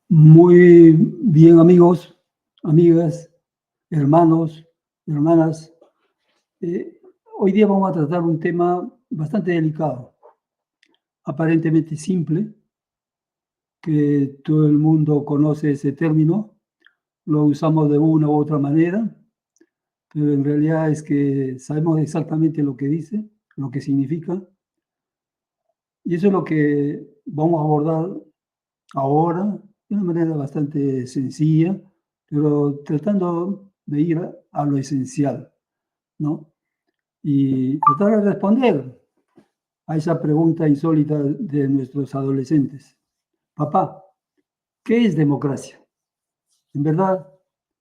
Muy bien, amigos, amigas, hermanos, hermanas. Eh, Hoy día vamos a tratar un tema bastante delicado, aparentemente simple, que todo el mundo conoce ese término, lo usamos de una u otra manera, pero en realidad es que sabemos exactamente lo que dice, lo que significa, y eso es lo que vamos a abordar ahora de una manera bastante sencilla, pero tratando de ir a lo esencial, ¿no? Y tratar de responder a esa pregunta insólita de nuestros adolescentes. Papá, ¿qué es democracia? En verdad,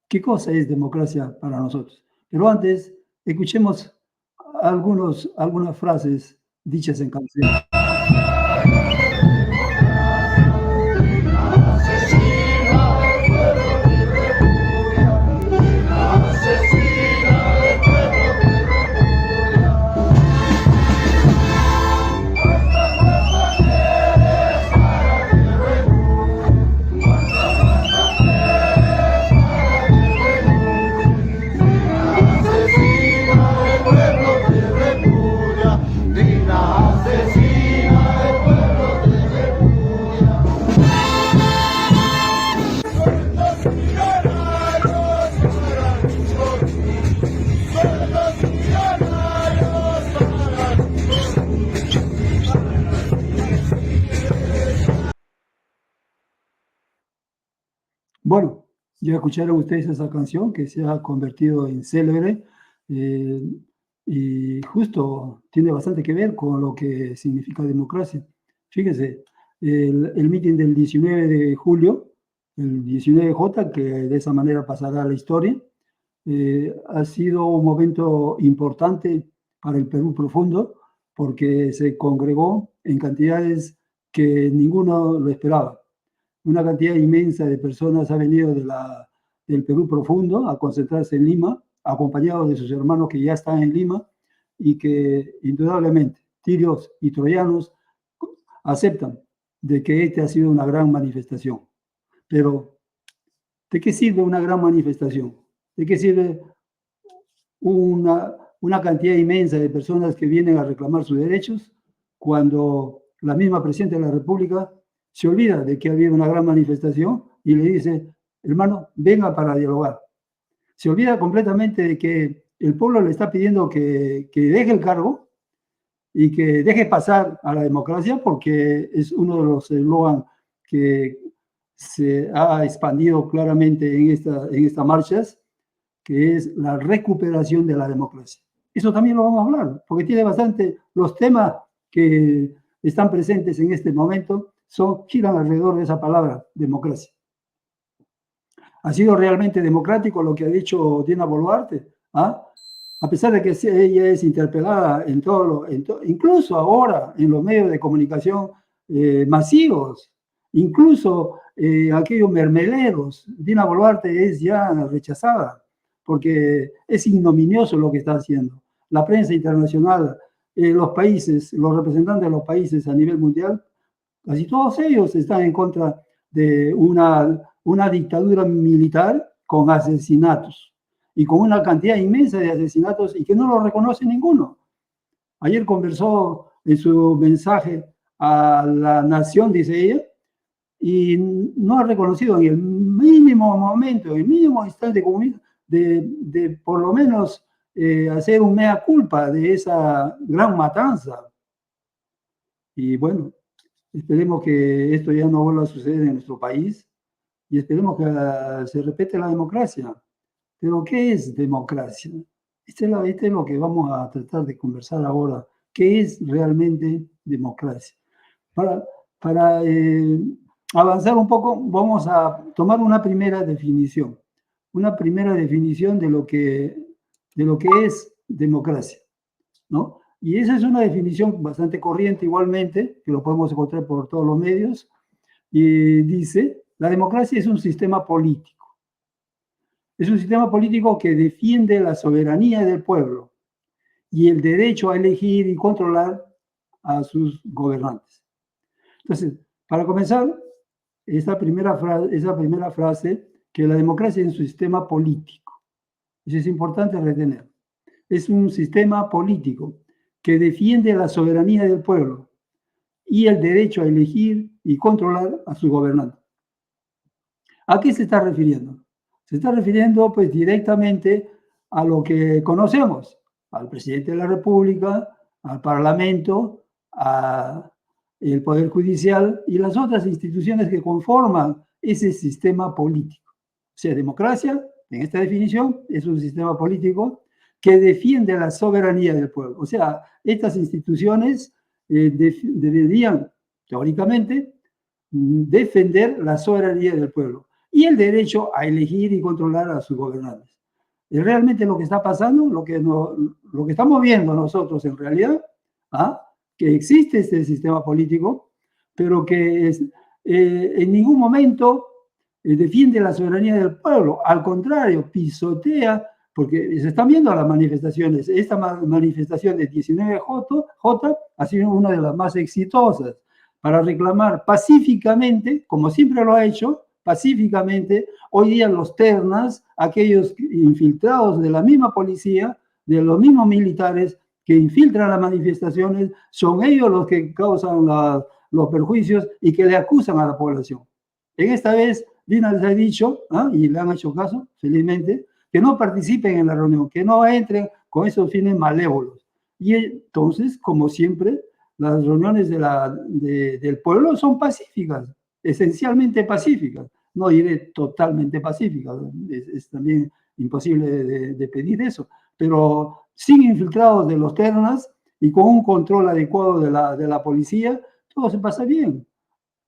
¿qué cosa es democracia para nosotros? Pero antes, escuchemos algunas frases dichas en canción. Bueno, ya escucharon ustedes esa canción que se ha convertido en célebre eh, y justo tiene bastante que ver con lo que significa democracia. Fíjense, el mitin del 19 de julio, el 19J, que de esa manera pasará a la historia, ha sido un momento importante para el Perú profundo porque se congregó en cantidades que ninguno lo esperaba. Una cantidad inmensa de personas ha venido del Perú profundo a concentrarse en Lima, acompañados de sus hermanos que ya están en Lima y que indudablemente tirios y troyanos aceptan de que esta ha sido una gran manifestación. Pero, ¿de qué sirve una gran manifestación? ¿De qué sirve una cantidad inmensa de personas que vienen a reclamar sus derechos cuando la misma presidenta de la República se olvida de que ha habido una gran manifestación y le dice, hermano, venga para dialogar? Se olvida completamente de que el pueblo le está pidiendo que deje el cargo y que deje pasar a la democracia porque es uno de los eslogans que se ha expandido claramente en estas marchas, que es la recuperación de la democracia. Eso también lo vamos a hablar, porque tiene bastante, los temas que están presentes en este momento giran alrededor de esa palabra, democracia. ¿Ha sido realmente democrático lo que ha dicho Dina Boluarte? ¿Ah? A pesar de que ella es interpelada incluso ahora en los medios de comunicación masivos, incluso aquellos mermeleros, Dina Boluarte es ya rechazada porque es ignominioso lo que está haciendo. La prensa internacional, los países, los representantes de los países a nivel mundial, casi todos ellos están en contra de una dictadura militar con asesinatos y con una cantidad inmensa de asesinatos y que no lo reconoce ninguno. Ayer conversó en su mensaje a la nación, dice ella, y no ha reconocido en el mínimo momento, en el mínimo instante de por lo menos hacer un mea culpa de esa gran matanza. Y bueno, esperemos que esto ya no vuelva a suceder en nuestro país y esperemos que se respete la democracia. Pero, ¿qué es democracia? Este es lo que vamos a tratar de conversar ahora. ¿Qué es realmente democracia? Para, para avanzar un poco, vamos a tomar una primera definición. Una primera definición de lo que es democracia, ¿no? Y esa es una definición bastante corriente igualmente, que lo podemos encontrar por todos los medios, y dice, la democracia es un sistema político. Es un sistema político que defiende la soberanía del pueblo y el derecho a elegir y controlar a sus gobernantes. Entonces, para comenzar, esa primera frase, que la democracia es un sistema político. Eso es importante retener. Es un sistema político que defiende la soberanía del pueblo y el derecho a elegir y controlar a su gobernante. ¿A qué se está refiriendo? Se está refiriendo pues directamente a lo que conocemos, al presidente de la República, al Parlamento, al Poder Judicial y las otras instituciones que conforman ese sistema político. O sea, democracia, en esta definición, es un sistema político que defiende la soberanía del pueblo. O sea, estas instituciones deberían, teóricamente, defender la soberanía del pueblo y el derecho a elegir y controlar a sus gobernantes. Es realmente lo que está pasando, lo que estamos viendo nosotros en realidad, que existe este sistema político, pero que en ningún momento defiende la soberanía del pueblo. Al contrario, pisotea, porque se están viendo las manifestaciones. Esta manifestación de 19J ha sido una de las más exitosas para reclamar pacíficamente, como siempre lo ha hecho, pacíficamente. Hoy día los ternas, aquellos infiltrados de la misma policía, de los mismos militares que infiltran las manifestaciones, son ellos los que causan los perjuicios y que le acusan a la población. En esta vez, Dina les ha dicho, y le han hecho caso, felizmente, que no participen en la reunión, que no entren con esos fines malévolos. Y entonces, como siempre, las reuniones del pueblo son pacíficas, esencialmente pacíficas. No diré totalmente pacíficas, es también imposible de pedir eso, pero sin infiltrados de los ternas y con un control adecuado de la policía, todo se pasa bien,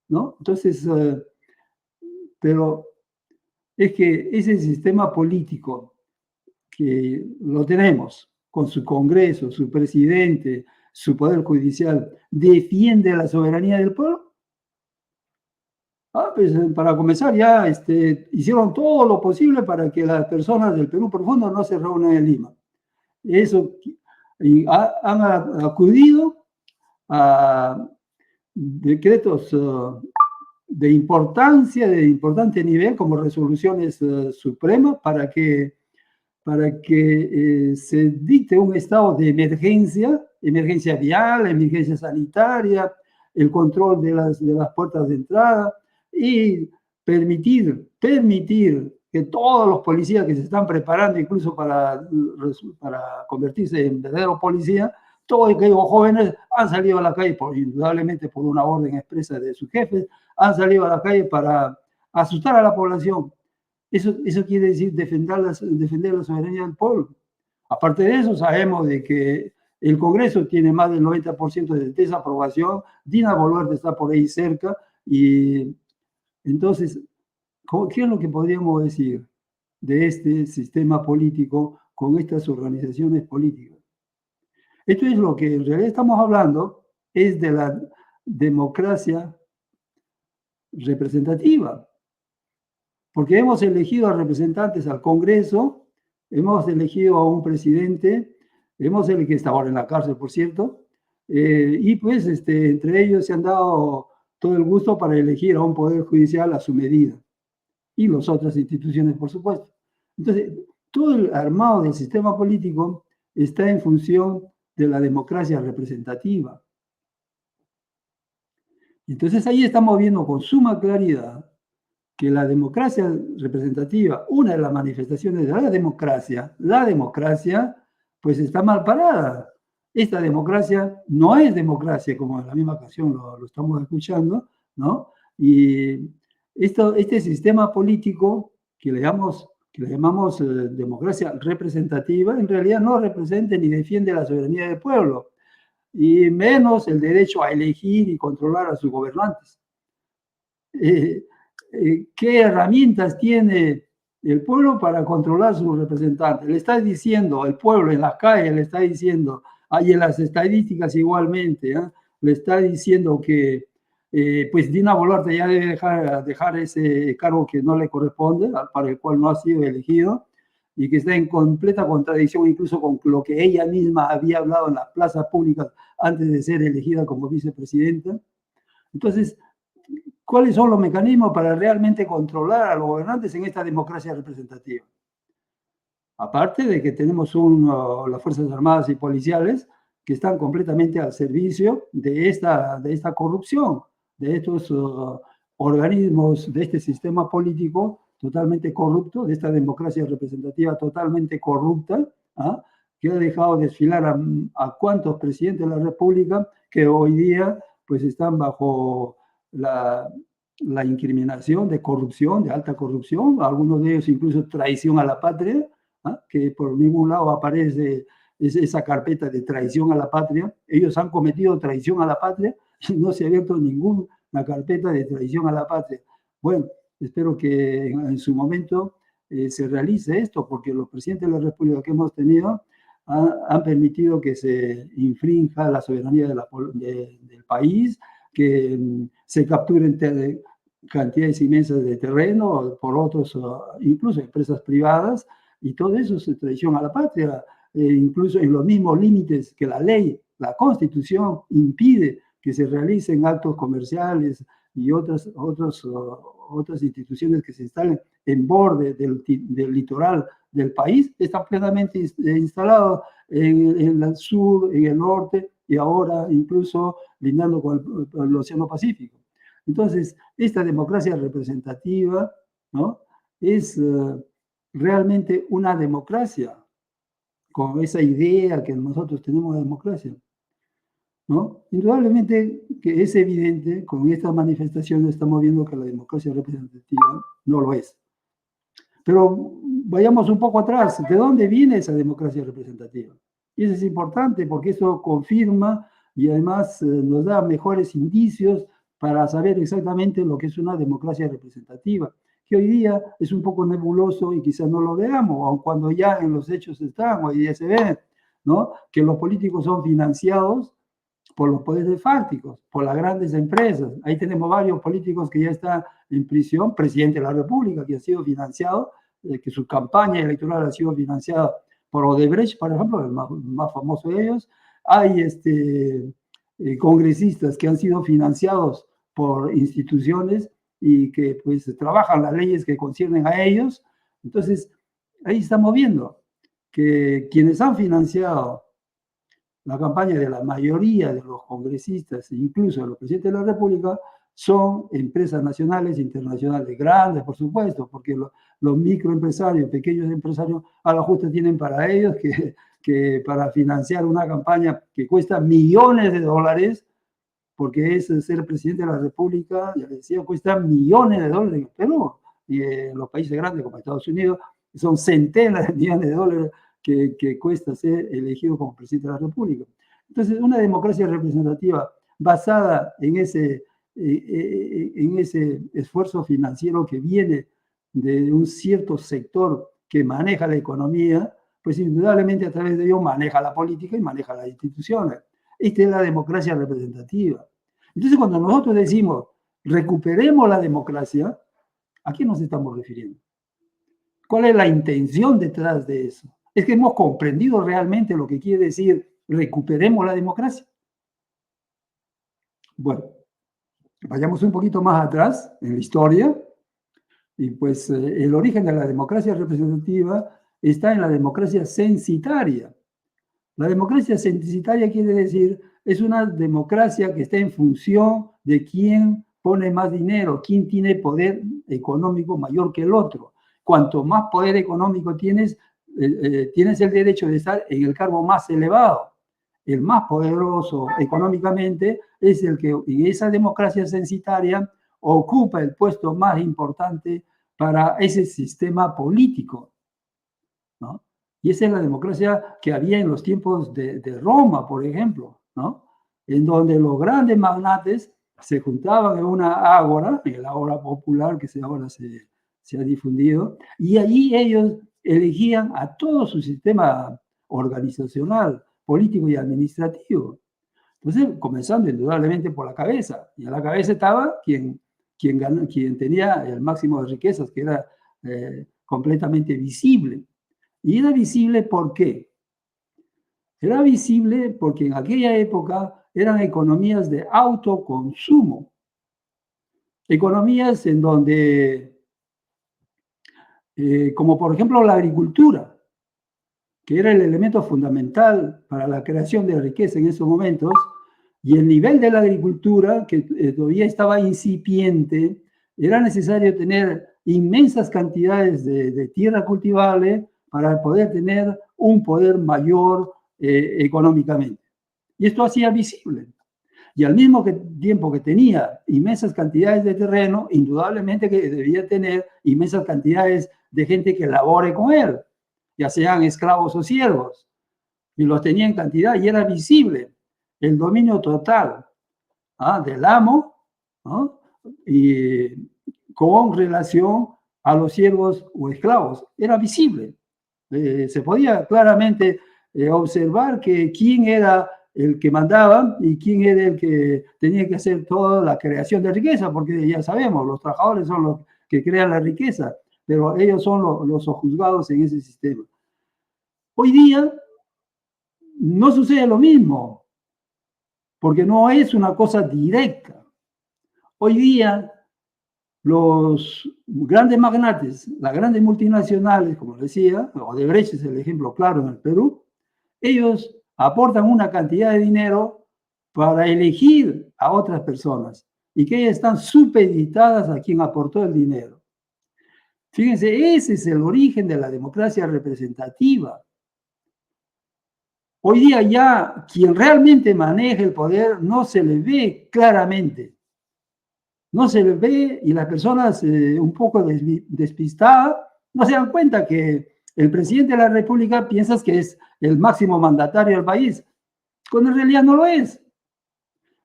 ¿no? Entonces, pero es que ese sistema político que lo tenemos, con su Congreso, su presidente, su Poder Judicial, defiende la soberanía del pueblo. Pues para comenzar ya hicieron todo lo posible para que las personas del Perú profundo no se reúnan en Lima. Eso, y han acudido a decretos de importante nivel, como resoluciones supremas, para que se dicte un estado de emergencia vial, emergencia sanitaria, el control de las puertas de entrada y permitir que todos los policías que se están preparando incluso para convertirse en verdaderos policías, todos aquellos jóvenes han salido a la calle, indudablemente por una orden expresa de sus jefes, han salido a la calle para asustar a la población. Eso quiere decir defender la soberanía del pueblo. Aparte de eso, sabemos de que el Congreso tiene más del 90% de desaprobación, Dina Boluarte está por ahí cerca, y entonces, ¿qué es lo que podríamos decir de este sistema político con estas organizaciones políticas? Esto es lo que en realidad estamos hablando, es de la democracia representativa. Porque hemos elegido a representantes al Congreso, hemos elegido a un presidente, que está ahora en la cárcel, por cierto, y pues entre ellos se han dado todo el gusto para elegir a un Poder Judicial a su medida, y las otras instituciones, por supuesto. Entonces, todo el armado del sistema político está en función de la democracia representativa. Entonces ahí estamos viendo con suma claridad que la democracia representativa, una de las manifestaciones de la democracia, pues está mal parada. Esta democracia no es democracia, como en la misma ocasión lo estamos escuchando, ¿no? Y este sistema político que le llamamos democracia representativa, en realidad no representa ni defiende la soberanía del pueblo, y menos el derecho a elegir y controlar a sus gobernantes. ¿Qué herramientas tiene el pueblo para controlar a sus representantes? Le está diciendo el pueblo en las calles, le está diciendo, y en las estadísticas igualmente, le está diciendo que pues Dina Boluarte ya debe dejar ese cargo que no le corresponde, para el cual no ha sido elegido, y que está en completa contradicción incluso con lo que ella misma había hablado en las plazas públicas antes de ser elegida como vicepresidenta. Entonces, ¿Cuáles son los mecanismos para realmente controlar a los gobernantes en esta democracia representativa? Aparte de que tenemos las Fuerzas Armadas y Policiales que están completamente al servicio de esta corrupción, de estos organismos, de este sistema político totalmente corrupto, de esta democracia representativa totalmente corrupta, ¿ah? Que ha dejado desfilar a cuantos presidentes de la República que hoy día pues están bajo la incriminación de corrupción, de alta corrupción, algunos de ellos incluso traición a la patria, ¿ah? Que por ningún lado aparece esa carpeta de traición a la patria. Ellos han cometido traición a la patria y no se ha abierto ninguna carpeta de traición a la patria. Bueno, espero que en su momento se realice esto, porque los presidentes de la República que hemos tenido han permitido que se infrinja la soberanía del país, que se capturen cantidades inmensas de terreno por otros, incluso empresas privadas, y todo eso es traición a la patria, incluso en los mismos límites que la ley, la Constitución impide que se realicen actos comerciales y otras instituciones que se instalen en borde del litoral del país, están plenamente instalados en el sur, en el norte y ahora incluso lindando con el Océano Pacífico. Entonces, esta democracia representativa, ¿no? Es realmente una democracia, con esa idea que nosotros tenemos de democracia, ¿no? Indudablemente que es evidente, con estas manifestaciones estamos viendo que la democracia representativa no lo es. Pero vayamos un poco atrás, ¿de dónde viene esa democracia representativa? Y eso es importante porque eso confirma y además nos da mejores indicios para saber exactamente lo que es una democracia representativa, que hoy día es un poco nebuloso y quizás no lo veamos, aun cuando ya en los hechos están, hoy día se ve, ¿no? Que los políticos son financiados por los poderes fácticos, por las grandes empresas. Ahí tenemos varios políticos que ya están en prisión, presidente de la República que ha sido financiado, que su campaña electoral ha sido financiada por Odebrecht, por ejemplo, el más famoso de ellos. Hay congresistas que han sido financiados por instituciones y que pues trabajan las leyes que conciernen a ellos. Entonces, ahí estamos viendo que quienes han financiado la campaña de la mayoría de los congresistas, incluso de los presidentes de la República, son empresas nacionales e internacionales, grandes, por supuesto, porque los microempresarios, pequeños empresarios, a la justa tienen para ellos que para financiar una campaña que cuesta millones de dólares, porque es ser presidente de la República, ya les decía, cuesta millones de dólares en Perú, y en los países grandes como Estados Unidos, son centenas de millones de dólares que cuesta ser elegido como presidente de la República. Entonces, una democracia representativa basada en ese esfuerzo financiero que viene de un cierto sector que maneja la economía, pues indudablemente a través de ello maneja la política y maneja las instituciones. Esta es la democracia representativa. Entonces, cuando nosotros decimos recuperemos la democracia, ¿a qué nos estamos refiriendo? ¿Cuál es la intención detrás de eso? ¿Es que hemos comprendido realmente lo que quiere decir recuperemos la democracia? Bueno, vayamos un poquito más atrás en la historia, y pues el origen de la democracia representativa está en la democracia censitaria. La democracia censitaria quiere decir, es una democracia que está en función de quién pone más dinero, quién tiene poder económico mayor que el otro. Cuanto más poder económico tienes, tienes el derecho de estar en el cargo más elevado. El más poderoso económicamente es el que en esa democracia censitaria ocupa el puesto más importante para ese sistema político, ¿no? Y esa es la democracia que había en los tiempos de Roma, por ejemplo, ¿no? En donde los grandes magnates se juntaban en una ágora, en la ágora popular que ahora se ha difundido, y allí ellos elegían a todo su sistema organizacional, político y administrativo. Entonces, comenzando indudablemente por la cabeza, y a la cabeza estaba quien tenía el máximo de riquezas, que era completamente visible. Y era visible ¿por qué? Era visible porque en aquella época eran economías de autoconsumo. Economías en donde, como por ejemplo la agricultura, que era el elemento fundamental para la creación de riqueza en esos momentos, y el nivel de la agricultura, que todavía estaba incipiente, era necesario tener inmensas cantidades de tierra cultivable para poder tener un poder mayor económicamente. Y esto hacía visible. Y al mismo tiempo que tenía inmensas cantidades de terreno, indudablemente que debía tener inmensas cantidades de gente que labore con él, ya sean esclavos o siervos, y los tenía en cantidad y era visible el dominio total del amo, ¿no? Y con relación a los siervos o esclavos. Era visible. Se podía claramente observar que quién era el que mandaba y quién era el que tenía que hacer toda la creación de riqueza, porque ya sabemos, los trabajadores son los que crean la riqueza, pero ellos son los sojuzgados en ese sistema. Hoy día no sucede lo mismo, porque no es una cosa directa. Hoy día los grandes magnates, las grandes multinacionales, como decía, Odebrecht es el ejemplo claro en el Perú, ellos aportan una cantidad de dinero para elegir a otras personas y que ellas están supeditadas a quien aportó el dinero. Fíjense, ese es el origen de la democracia representativa. Hoy día ya quien realmente maneja el poder no se le ve claramente. No se le ve y las personas un poco despistadas no se dan cuenta que el presidente de la República piensa que es el máximo mandatario del país, cuando en realidad no lo es.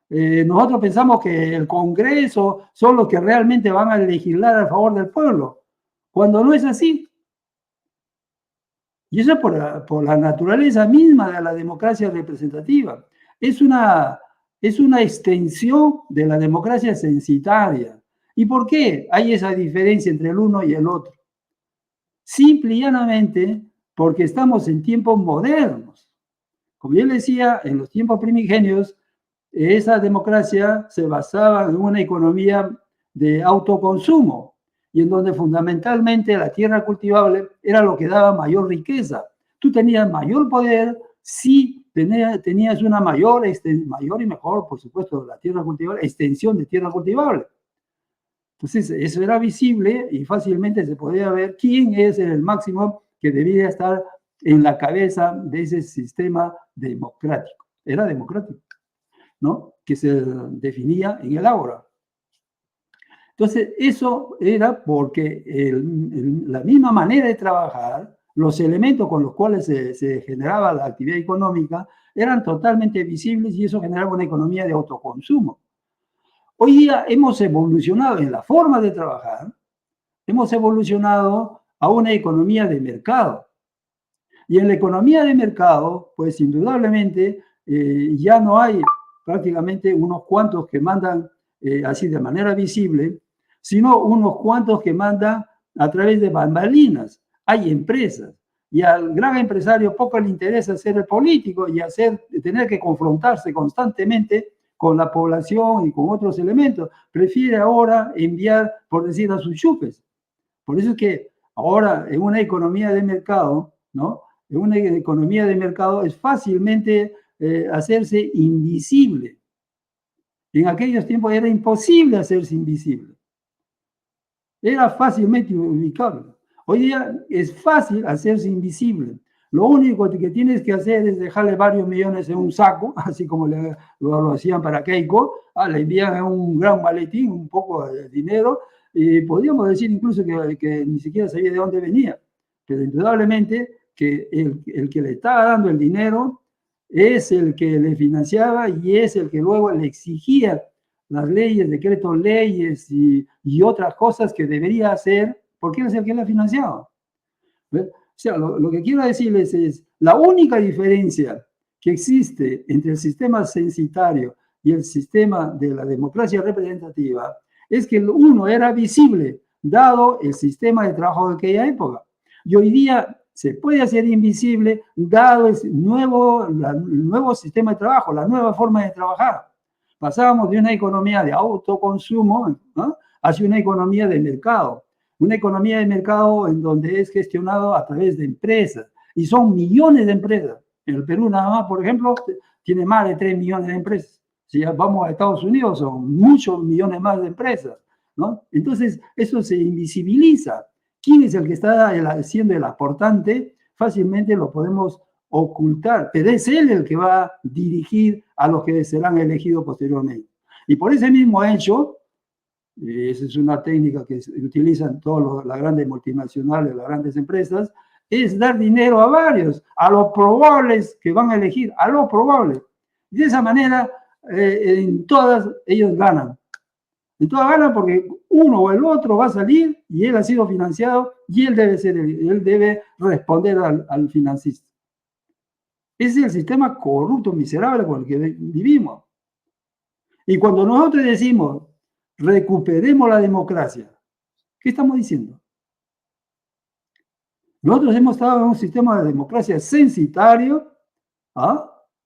Nosotros pensamos que el Congreso son los que realmente van a legislar a favor del pueblo, cuando no es así. Y eso es por la naturaleza misma de la democracia representativa. Es una extensión de la democracia censitaria. ¿Y por qué hay esa diferencia entre el uno y el otro? Simple y llanamente porque estamos en tiempos modernos. Como yo le decía, en los tiempos primigenios, esa democracia se basaba en una economía de autoconsumo y en donde fundamentalmente la tierra cultivable era lo que daba mayor riqueza. Tú tenías mayor poder si tenías una mayor y mejor, por supuesto, la tierra cultivable, extensión de tierra cultivable. Entonces, eso era visible y fácilmente se podía ver quién es el máximo que debía estar en la cabeza de ese sistema democrático. Era democrático, ¿no? Que se definía en el ágora. Entonces, eso era porque la misma manera de trabajar, los elementos con los cuales se generaba la actividad económica, eran totalmente visibles y eso generaba una economía de autoconsumo. Hoy día hemos evolucionado en la forma de trabajar, hemos evolucionado a una economía de mercado. Y en la economía de mercado, pues indudablemente ya no hay prácticamente unos cuantos que mandan así de manera visible, sino unos cuantos que mandan a través de bambalinas. Hay empresas y al gran empresario poco le interesa ser el político y tener que confrontarse constantemente con la población y con otros elementos. Prefiere ahora enviar, por decir, a sus chupes. Por eso es que ahora en una economía de mercado, ¿no? En una economía de mercado es fácilmente hacerse invisible. En aquellos tiempos era imposible hacerse invisible. Era fácilmente ubicable. Hoy día es fácil hacerse invisible. Lo único que tienes que hacer es dejarle varios millones en un saco, así como lo hacían para Keiko, le envían un gran maletín, un poco de dinero, y podríamos decir incluso que ni siquiera sabía de dónde venía. Pero indudablemente que el que le estaba dando el dinero es el que le financiaba y es el que luego le exigía las leyes, decretos, leyes y otras cosas que debería hacer, porque él es el que la financiaba. ¿Ves? O sea, lo que quiero decirles es, la única diferencia que existe entre el sistema censitario y el sistema de la democracia representativa es que uno era visible, dado el sistema de trabajo de aquella época. Y hoy día se puede hacer invisible, dado el nuevo sistema de trabajo, la nueva forma de trabajar. Pasábamos de una economía de autoconsumo, ¿no?, hacia una economía de mercado. Una economía de mercado en donde es gestionado a través de empresas. Y son millones de empresas. En el Perú nada más, por ejemplo, tiene más de 3 millones de empresas. Si ya vamos a Estados Unidos, son muchos millones más de empresas, ¿no? Entonces, eso se invisibiliza. ¿Quién es el que está siendo el aportante? Fácilmente lo podemos ocultar, pero es él el que va a dirigir a los que serán elegidos posteriormente. Y por ese mismo hecho, esa es una técnica que utilizan todas las grandes multinacionales, las grandes empresas, es dar dinero a varios, a los probables que van a elegir, a los probables. Y de esa manera, en todas ellos ganan. En todas ganan porque uno o el otro va a salir y él ha sido financiado y él debe responder al financista. Ese es el sistema corrupto, miserable con el que vivimos. Y cuando nosotros decimos, recuperemos la democracia, ¿qué estamos diciendo? Nosotros hemos estado en un sistema de democracia censitario,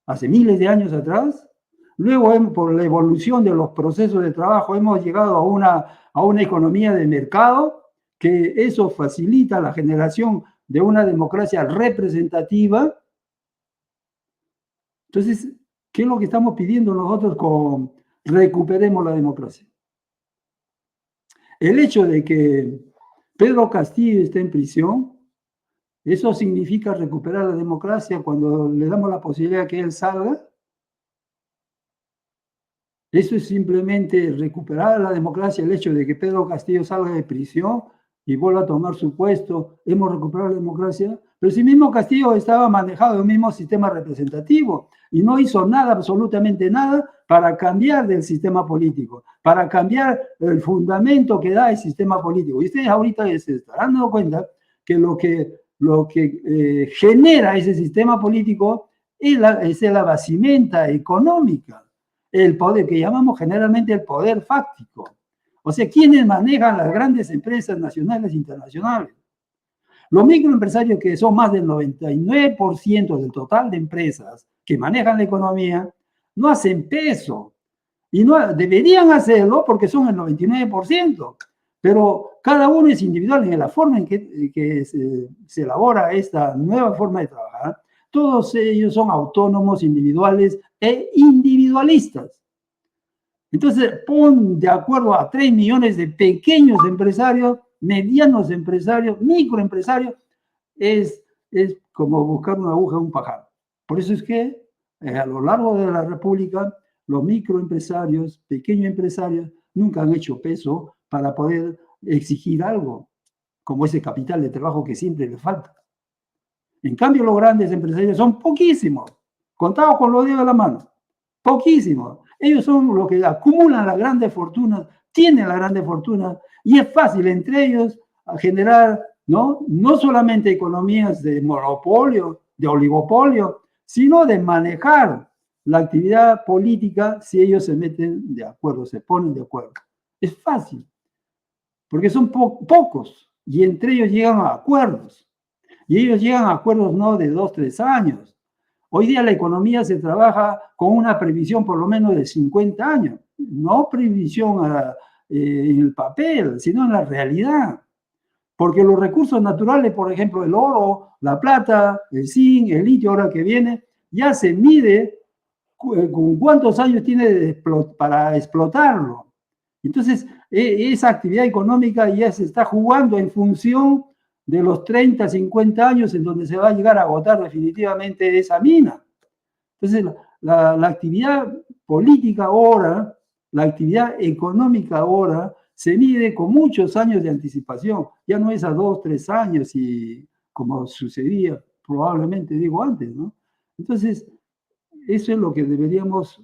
hace miles de años atrás. Luego, por la evolución de los procesos de trabajo, hemos llegado a una economía de mercado, que eso facilita la generación de una democracia representativa. Entonces, ¿qué es lo que estamos pidiendo nosotros con recuperemos la democracia? El hecho de que Pedro Castillo esté en prisión, ¿eso significa recuperar la democracia cuando le damos la posibilidad de que él salga? Eso es simplemente recuperar la democracia, el hecho de que Pedro Castillo salga de prisión y vuelva a tomar su puesto. ¿Hemos recuperado la democracia? Pero si mismo Castillo estaba manejado en un mismo sistema representativo y no hizo nada, absolutamente nada, para cambiar del sistema político, para cambiar el fundamento que da el sistema político. Y ustedes ahorita se estarán dando cuenta que lo que genera ese sistema político es la basimenta económica, el poder que llamamos generalmente el poder fáctico. O sea, ¿quiénes manejan las grandes empresas nacionales e internacionales? Los microempresarios, que son más del 99% del total de empresas que manejan la economía, no hacen peso. Y no deberían hacerlo porque son el 99%. Pero cada uno es individual en la forma en que se elabora esta nueva forma de trabajar. Todos ellos son autónomos, individuales e individualistas. Entonces, pon de acuerdo a 3 millones de pequeños empresarios, medianos empresarios, microempresarios, es como buscar una aguja en un pajar. Por eso es que a lo largo de la República, los microempresarios, pequeños empresarios, nunca han hecho peso para poder exigir algo, como ese capital de trabajo que siempre le falta. En cambio, los grandes empresarios son poquísimos, contados con los dedos de la mano, poquísimos. Ellos son los que acumulan las grandes fortunas, tienen las grandes fortunas, y es fácil entre ellos generar, no solamente economías de monopolio, de oligopolio, sino de manejar la actividad política si ellos se meten de acuerdo, se ponen de acuerdo. Es fácil, porque son pocos, y entre ellos llegan a acuerdos. Y ellos llegan a acuerdos no de 2, 3 años. Hoy día la economía se trabaja con una previsión por lo menos de 50 años. No previsión en el papel, sino en la realidad. Porque los recursos naturales, por ejemplo, el oro, la plata, el zinc, el litio, ahora que viene, ya se mide con cuántos años tiene para explotarlo. Entonces, esa actividad económica ya se está jugando en función de los 30, 50 años en donde se va a llegar a agotar definitivamente esa mina. Entonces, la actividad política ahora, la actividad económica ahora, se mide con muchos años de anticipación. Ya no es a 2, 3 años y como sucedía probablemente, digo, antes, ¿no? Entonces, eso es lo que deberíamos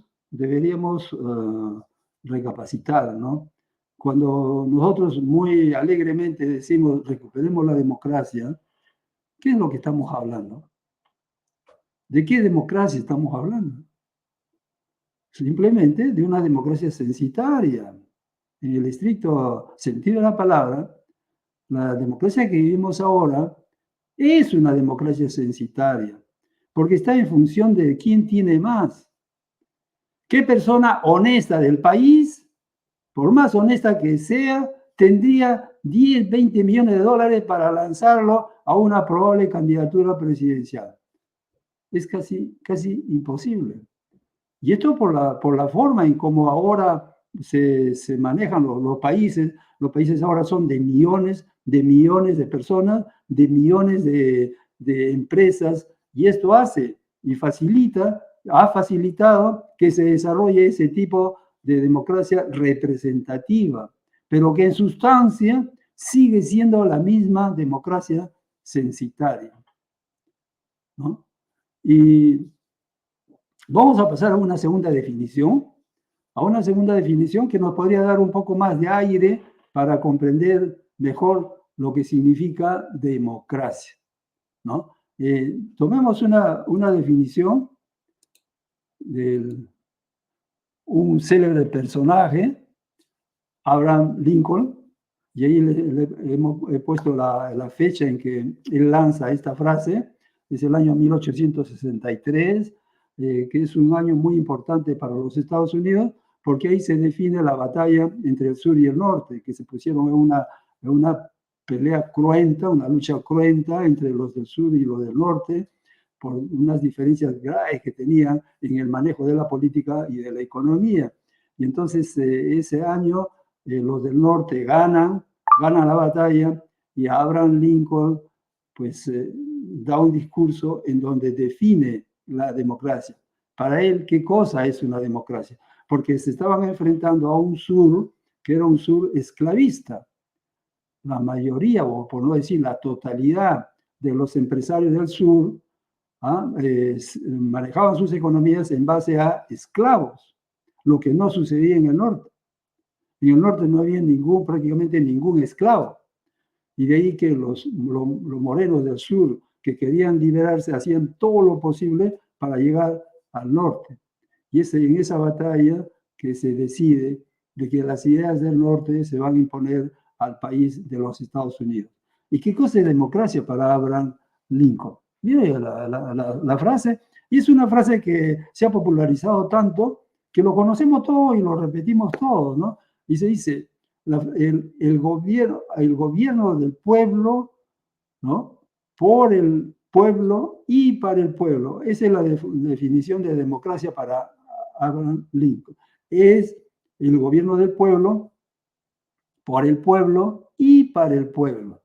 recapacitar, ¿no? Cuando nosotros muy alegremente decimos recuperemos la democracia, ¿qué es lo que estamos hablando? ¿De qué democracia estamos hablando? Simplemente de una democracia censitaria. En el estricto sentido de la palabra, la democracia que vivimos ahora es una democracia censitaria, porque está en función de quién tiene más. ¿Qué persona honesta del país por más honesta que sea, tendría 10, 20 millones de dólares para lanzarlo a una probable candidatura presidencial. Es casi imposible. Y esto por la forma en cómo ahora se manejan los países. Los países ahora son de millones de personas, de millones de empresas, y esto hace y ha facilitado que se desarrolle ese tipo de democracia representativa, pero que en sustancia sigue siendo la misma democracia censitaria, ¿no? Y vamos a pasar a una segunda definición, que nos podría dar un poco más de aire para comprender mejor lo que significa democracia, ¿no? Tomemos una definición de un célebre personaje, Abraham Lincoln, y ahí he puesto la fecha en que él lanza esta frase, es el año 1863, que es un año muy importante para los Estados Unidos, porque ahí se define la batalla entre el sur y el norte, que se pusieron en una pelea cruenta, una lucha cruenta entre los del sur y los del norte, por unas diferencias graves que tenían en el manejo de la política y de la economía. Y entonces ese año los del norte ganan la batalla, y Abraham Lincoln pues da un discurso en donde define la democracia. Para él, ¿qué cosa es una democracia? Porque se estaban enfrentando a un sur que era un sur esclavista. La mayoría, o por no decir la totalidad de los empresarios del sur, manejaban sus economías en base a esclavos, lo que no sucedía en el norte. En el norte no había prácticamente ningún esclavo. Y de ahí que los morenos del sur que querían liberarse hacían todo lo posible para llegar al norte. Y es en esa batalla que se decide de que las ideas del norte se van a imponer al país de los Estados Unidos. ¿Y qué cosa es democracia para Abraham Lincoln? Mire la frase, y es una frase que se ha popularizado tanto que lo conocemos todos y lo repetimos todos, ¿no? Y se dice, el gobierno del pueblo, ¿no? Por el pueblo y para el pueblo. Esa es la definición de democracia para Abraham Lincoln. Es el gobierno del pueblo, por el pueblo y para el pueblo.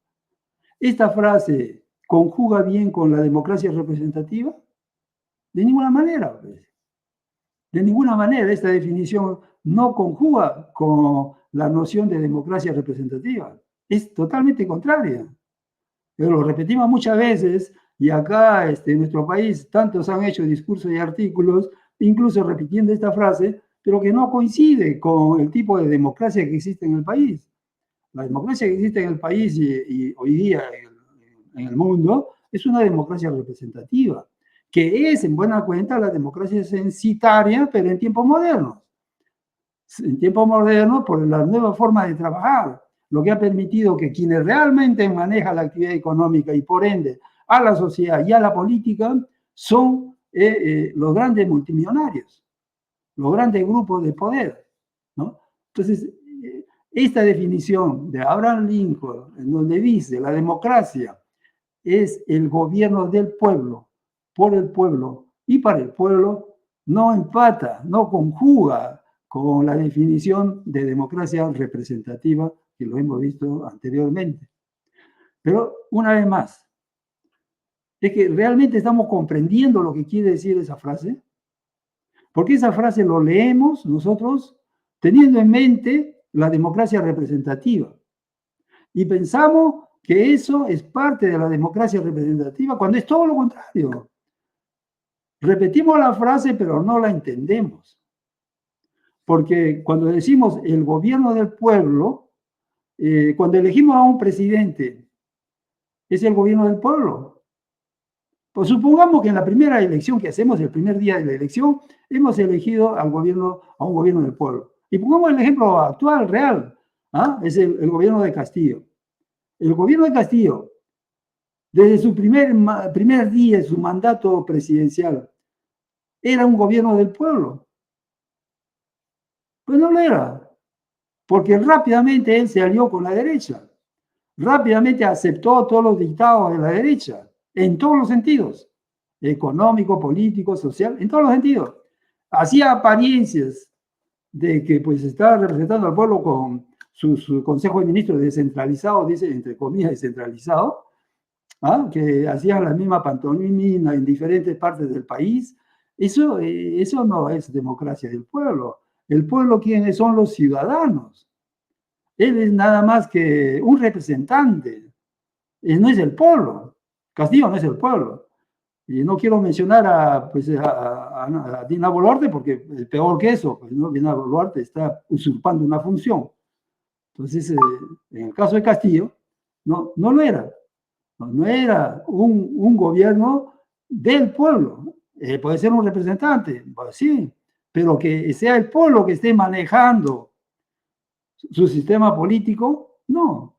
Esta frase conjuga bien con la democracia representativa. De ninguna manera, pues. De ninguna manera esta definición no conjuga con la noción de democracia representativa. Es totalmente contraria. Pero lo repetimos muchas veces, y acá en nuestro país tantos han hecho discursos y artículos, incluso repitiendo esta frase, pero que no coincide con el tipo de democracia que existe en el país. La democracia que existe en el país y hoy día en el mundo es una democracia representativa, que es en buena cuenta la democracia censitaria, pero en tiempos modernos. En tiempos modernos, por la nueva forma de trabajar, lo que ha permitido que quienes realmente manejan la actividad económica y por ende a la sociedad y a la política son los grandes multimillonarios, los grandes grupos de poder, ¿no? Entonces, esta definición de Abraham Lincoln, en donde dice la democracia es el gobierno del pueblo, por el pueblo y para el pueblo, no empata, no conjuga con la definición de democracia representativa que lo hemos visto anteriormente. Pero una vez más, es que realmente estamos comprendiendo lo que quiere decir esa frase, porque esa frase lo leemos nosotros teniendo en mente la democracia representativa y pensamos que eso es parte de la democracia representativa cuando es todo lo contrario. Repetimos la frase pero no la entendemos. Porque cuando decimos el gobierno del pueblo, cuando elegimos a un presidente, ¿es el gobierno del pueblo? Pues supongamos que en la primera elección que hacemos, el primer día de la elección, hemos elegido a un gobierno del pueblo. Y pongamos el ejemplo actual, real, es el gobierno de Castillo. El gobierno de Castillo, desde su primer día de su mandato presidencial, ¿era un gobierno del pueblo? Pues no lo era. porque rápidamente él se alió con la derecha, rápidamente aceptó todos los dictados de la derecha, en todos los sentidos, económico, político, social, en todos los sentidos. Hacía apariencias de que pues estaba representando al pueblo con su Consejo de Ministros descentralizado, dice entre comillas descentralizado, ¿ah? Que hacían la misma pantomima en diferentes partes del país. Eso no es democracia del pueblo. El pueblo, ¿quiénes son los ciudadanos? Él es nada más que un representante. Él no es el pueblo. Castillo no es el pueblo. Y no quiero mencionar a Dina Boluarte porque es peor que eso. Pues, ¿no? Dina Boluarte está usurpando una función. Entonces, en el caso de Castillo, no lo era. No era un gobierno del pueblo. Puede ser un representante, pues sí, pero que sea el pueblo que esté manejando su sistema político, no.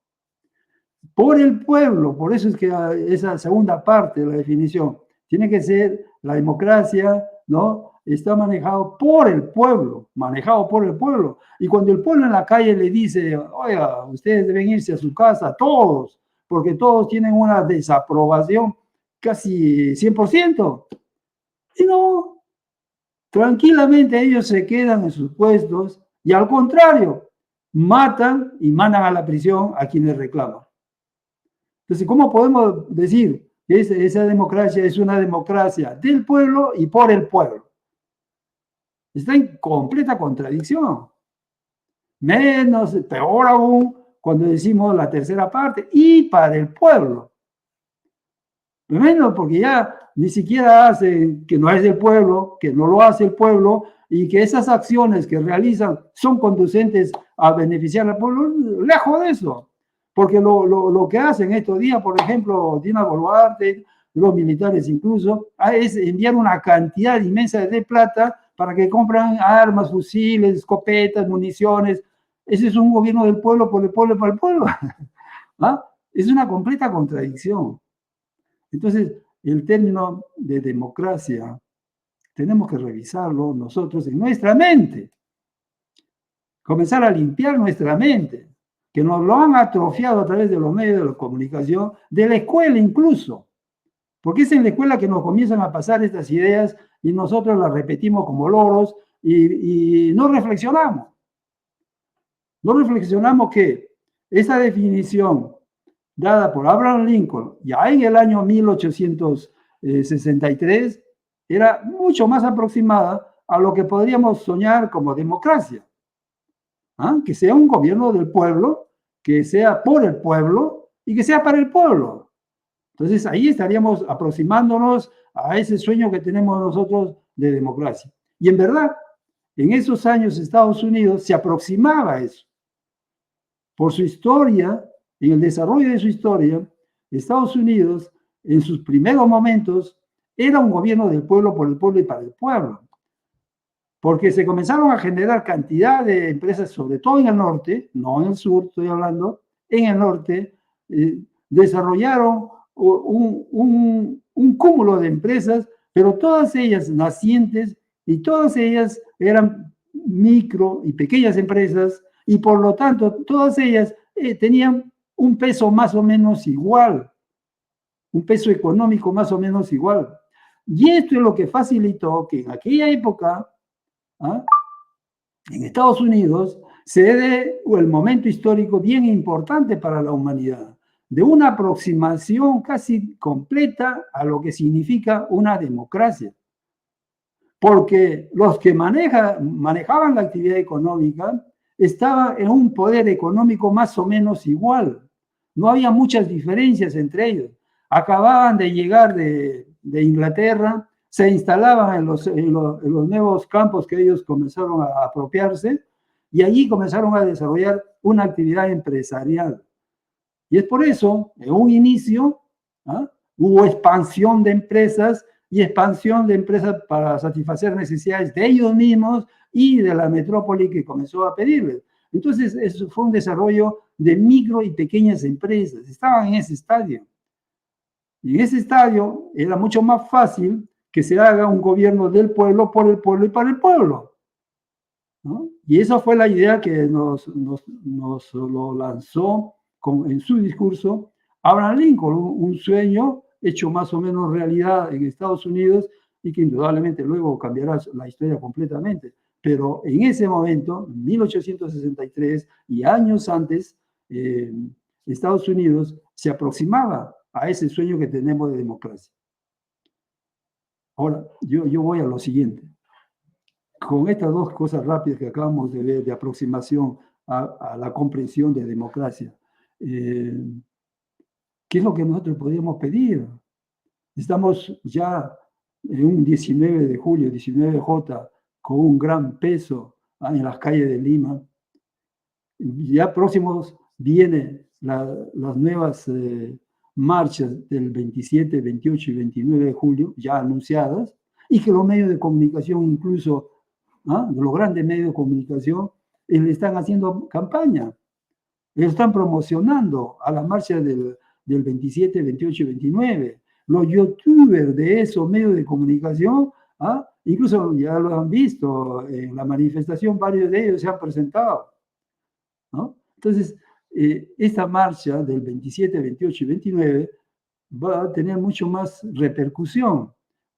Por el pueblo, por eso es que esa segunda parte de la definición tiene que ser la democracia, ¿no? Está manejado por el pueblo, manejado por el pueblo. Y cuando el pueblo en la calle le dice, oiga, ustedes deben irse a su casa, todos, porque todos tienen una desaprobación casi 100%. Y no, tranquilamente ellos se quedan en sus puestos y al contrario, matan y mandan a la prisión a quienes reclaman. Entonces, ¿cómo podemos decir que esa democracia es una democracia del pueblo y por el pueblo? Está en completa contradicción. Menos, peor aún, cuando decimos la tercera parte, y para el pueblo. Primero, porque ya ni siquiera hacen que no es del pueblo, que no lo hace el pueblo, y que esas acciones que realizan son conducentes a beneficiar al pueblo, lejos de eso. Porque lo que hacen estos días, por ejemplo, Dina Boluarte, los militares incluso, es enviar una cantidad inmensa de plata para que compran armas, fusiles, escopetas, municiones. Ese es un gobierno del pueblo, por el pueblo y para el pueblo. ¿Ah? Es una completa contradicción. Entonces, el término de democracia tenemos que revisarlo nosotros en nuestra mente. Comenzar a limpiar nuestra mente, que nos lo han atrofiado a través de los medios de la comunicación, de la escuela incluso. Porque es en la escuela que nos comienzan a pasar estas ideas y nosotros las repetimos como loros y no reflexionamos. No reflexionamos que esa definición dada por Abraham Lincoln ya en el año 1863 era mucho más aproximada a lo que podríamos soñar como democracia. ¿Ah? Que sea un gobierno del pueblo, que sea por el pueblo y que sea para el pueblo. Entonces ahí estaríamos aproximándonos a ese sueño que tenemos nosotros de democracia. Y en verdad, en esos años Estados Unidos se aproximaba a eso. Por su historia, en el desarrollo de su historia, Estados Unidos, en sus primeros momentos, era un gobierno del pueblo, por el pueblo y para el pueblo. Porque se comenzaron a generar cantidad de empresas, sobre todo en el norte, no en el sur, estoy hablando, en el norte, desarrollaron un cúmulo de empresas, pero todas ellas nacientes y todas ellas eran micro y pequeñas empresas y por lo tanto todas ellas tenían un peso más o menos igual, un peso económico más o menos igual. Y esto es lo que facilitó que en aquella época, ¿ah? En Estados Unidos, se dé el momento histórico bien importante para la humanidad, de una aproximación casi completa a lo que significa una democracia. Porque los que manejaban la actividad económica estaban en un poder económico más o menos igual. No había muchas diferencias entre ellos. Acababan de llegar de Inglaterra, se instalaban en los nuevos campos que ellos comenzaron a apropiarse y allí comenzaron a desarrollar una actividad empresarial. Y es por eso, en un inicio, hubo expansión de empresas y expansión de empresas para satisfacer necesidades de ellos mismos y de la metrópoli que comenzó a pedirles. Entonces, eso fue un desarrollo de micro y pequeñas empresas. Estaban en ese estadio. Y en ese estadio era mucho más fácil que se haga un gobierno del pueblo, por el pueblo y para el pueblo. ¿no? Y esa fue la idea que nos lo lanzó en su discurso Abraham Lincoln, un sueño hecho más o menos realidad en Estados Unidos y que indudablemente luego cambiará la historia completamente. Pero en ese momento, en 1863 y años antes, Estados Unidos se aproximaba a ese sueño que tenemos de democracia. Ahora, yo voy a lo siguiente. Con estas dos cosas rápidas que acabamos de ver de aproximación a la comprensión de democracia, ¿qué es lo que nosotros podríamos pedir? Estamos ya en un 19 de julio, 19J, con un gran peso en las calles de Lima. Ya próximos vienen las nuevas marchas del 27, 28 y 29 de julio, ya anunciadas, y que los medios de comunicación, incluso los grandes medios de comunicación, le están haciendo campaña, le están promocionando a la marcha del 27, 28 y 29. Los youtubers de esos medios de comunicación, incluso ya lo han visto en la manifestación, varios de ellos se han presentado, ¿no? Entonces, esta marcha del 27, 28 y 29 va a tener mucho más repercusión,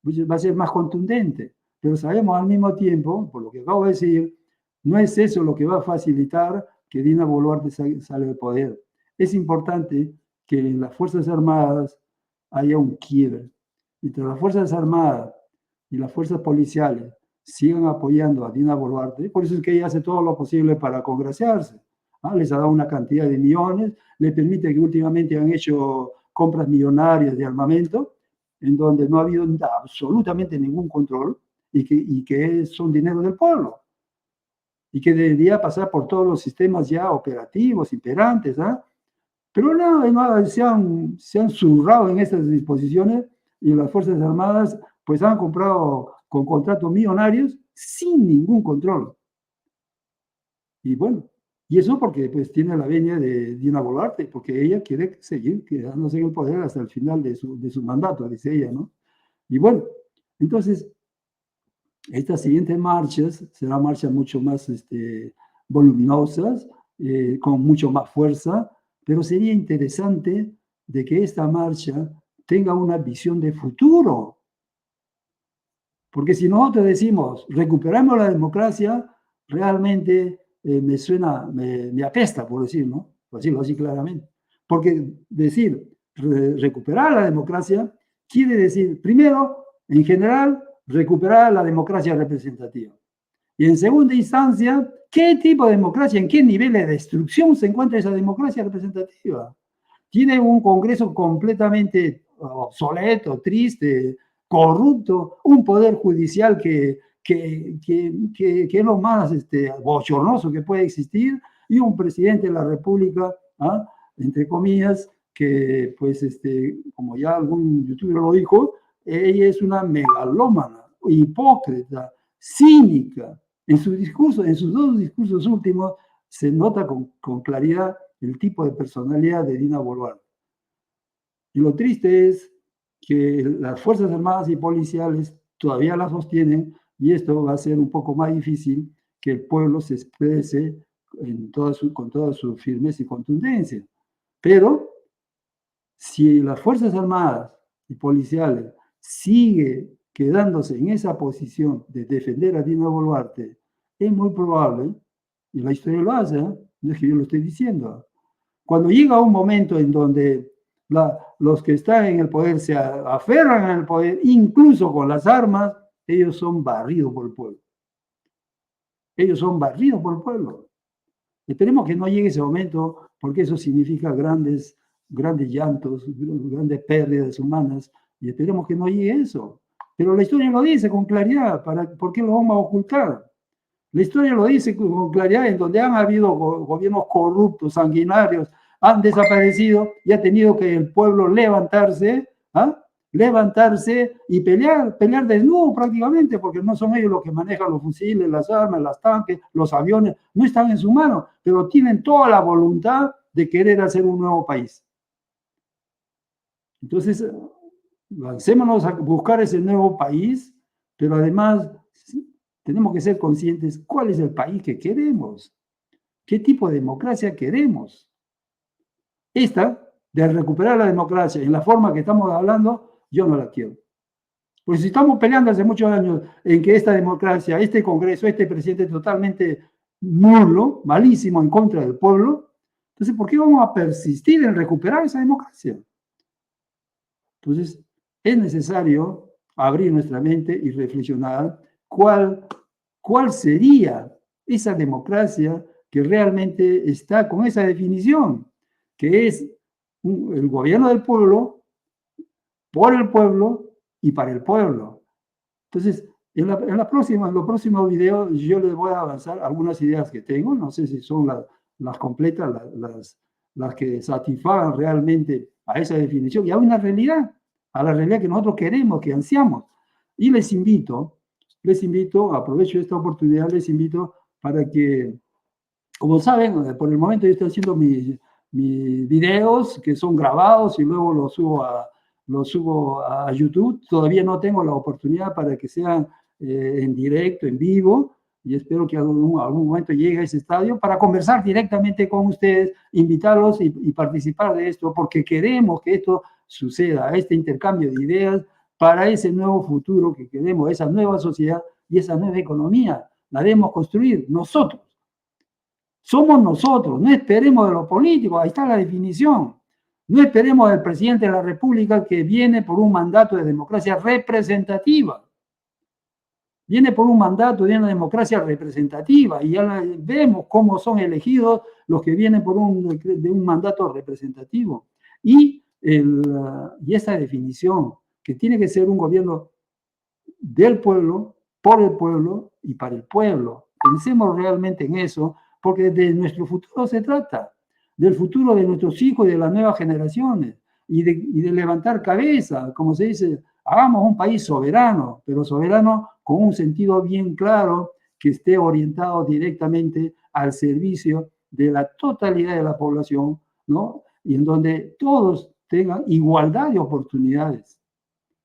va a ser más contundente, pero sabemos al mismo tiempo, por lo que acabo de decir, no es eso lo que va a facilitar que Dina Boluarte salga del poder. Es importante que en las Fuerzas Armadas haya un quiebre. Mientras las Fuerzas Armadas y las fuerzas policiales sigan apoyando a Dina Boluarte, por eso es que ella hace todo lo posible para congraciarse. Les ha dado una cantidad de millones, le permite que últimamente han hecho compras millonarias de armamento, en donde no ha habido absolutamente ningún control y que son dinero del pueblo y que debería pasar por todos los sistemas ya operativos, imperantes, pero no, se han zurrado en estas disposiciones y las Fuerzas Armadas pues han comprado con contratos millonarios sin ningún control. Y bueno, y eso porque pues tiene la venia de Dina Boluarte, porque ella quiere seguir quedándose en el poder hasta el final de su mandato, dice ella, ¿no? Y bueno, entonces, estas siguientes marchas serán marchas mucho más voluminosas, con mucho más fuerza, pero sería interesante de que esta marcha tenga una visión de futuro. Porque si nosotros decimos, recuperamos la democracia, realmente me apesta, por decir, ¿no? Por decirlo así claramente. Porque decir recuperar la democracia quiere decir, primero, en general, recuperar la democracia representativa. Y en segunda instancia, ¿qué tipo de democracia, en qué nivel de destrucción se encuentra esa democracia representativa? Tiene un Congreso completamente obsoleto, triste, corrupto, un poder judicial que es lo más bochornoso que puede existir, y un presidente de la República, entre comillas, que pues como ya algún youtuber lo dijo, ella es una megalómana, hipócrita, cínica. En su discurso, en sus dos discursos últimos, se nota con claridad el tipo de personalidad de Dina Boluarte. Y lo triste es que las Fuerzas Armadas y Policiales todavía la sostienen, y esto va a ser un poco más difícil que el pueblo se exprese con toda su firmeza y contundencia. Pero si las Fuerzas Armadas y Policiales sigue quedándose en esa posición de defender a Dina Boluarte, es muy probable, y la historia lo hace, no es que yo lo estoy diciendo, cuando llega un momento en donde los que están en el poder se aferran al poder, incluso con las armas, ellos son barridos por el pueblo. Ellos son barridos por el pueblo. Esperemos que no llegue ese momento, porque eso significa grandes llantos, grandes pérdidas humanas, y esperemos que no llegue eso. Pero la historia lo dice con claridad, ¿por qué lo vamos a ocultar? La historia lo dice con claridad, en donde han habido gobiernos corruptos, sanguinarios, han desaparecido y ha tenido que el pueblo levantarse, levantarse y pelear desnudo prácticamente, porque no son ellos los que manejan los fusiles, las armas, los tanques, los aviones, no están en su mano, pero tienen toda la voluntad de querer hacer un nuevo país. Entonces, lancémonos a buscar ese nuevo país, pero además tenemos que ser conscientes cuál es el país que queremos, qué tipo de democracia queremos. Esta, de recuperar la democracia en la forma que estamos hablando, yo no la quiero. Porque si estamos peleando hace muchos años en que esta democracia, este Congreso, este presidente totalmente nulo, malísimo en contra del pueblo, entonces, ¿por qué vamos a persistir en recuperar esa democracia? Entonces, es necesario abrir nuestra mente y reflexionar cuál sería esa democracia que realmente está con esa definición, que es el gobierno del pueblo, por el pueblo y para el pueblo. Entonces, en los próximos videos yo les voy a avanzar algunas ideas que tengo, no sé si son las completas, las que satisfagan realmente a esa definición y a una realidad, a la realidad que nosotros queremos, que ansiamos. Y les invito, aprovecho esta oportunidad, les invito para que, como saben, por el momento yo estoy haciendo mis videos que son grabados y luego los subo a YouTube. Todavía no tengo la oportunidad para que sean en directo, en vivo, y espero que algún momento llegue a ese estadio para conversar directamente con ustedes, invitarlos y participar de esto, porque queremos que esto suceda, este intercambio de ideas para ese nuevo futuro que queremos, esa nueva sociedad y esa nueva economía. La debemos construir nosotros. Somos nosotros, no esperemos de los políticos, ahí está la definición. No esperemos del presidente de la República que viene por un mandato de democracia representativa. Viene por un mandato de una democracia representativa y ya vemos cómo son elegidos los que vienen por de un mandato representativo. Y esa definición, que tiene que ser un gobierno del pueblo, por el pueblo y para el pueblo. Pensemos realmente en eso, porque de nuestro futuro se trata, del futuro de nuestros hijos y de las nuevas generaciones, y de levantar cabeza, como se dice, hagamos un país soberano, pero soberano con un sentido bien claro, que esté orientado directamente al servicio de la totalidad de la población, ¿no? Y en donde todos tengan igualdad de oportunidades,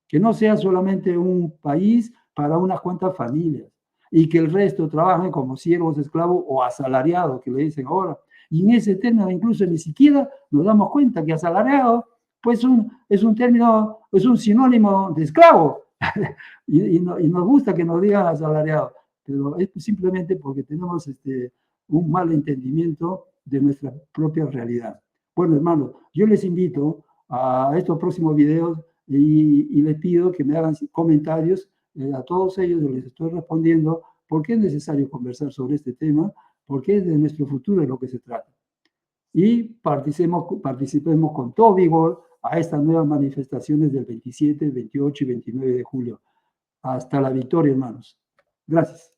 que no sea solamente un país para unas cuantas familias y que el resto trabajen como siervos, esclavos o asalariados, que le dicen ahora. Y en ese término incluso ni siquiera nos damos cuenta que asalariado pues es un término, es un sinónimo de esclavo. y nos gusta que nos digan asalariado, pero es simplemente porque tenemos un mal entendimiento de nuestra propia realidad. Bueno, hermanos, yo les invito a estos próximos videos y les pido que me hagan comentarios. A todos ellos les estoy respondiendo porque es necesario conversar sobre este tema, porque es de nuestro futuro de lo que se trata. Y participemos con todo vigor a estas nuevas manifestaciones del 27, 28 y 29 de julio. Hasta la victoria, hermanos. Gracias.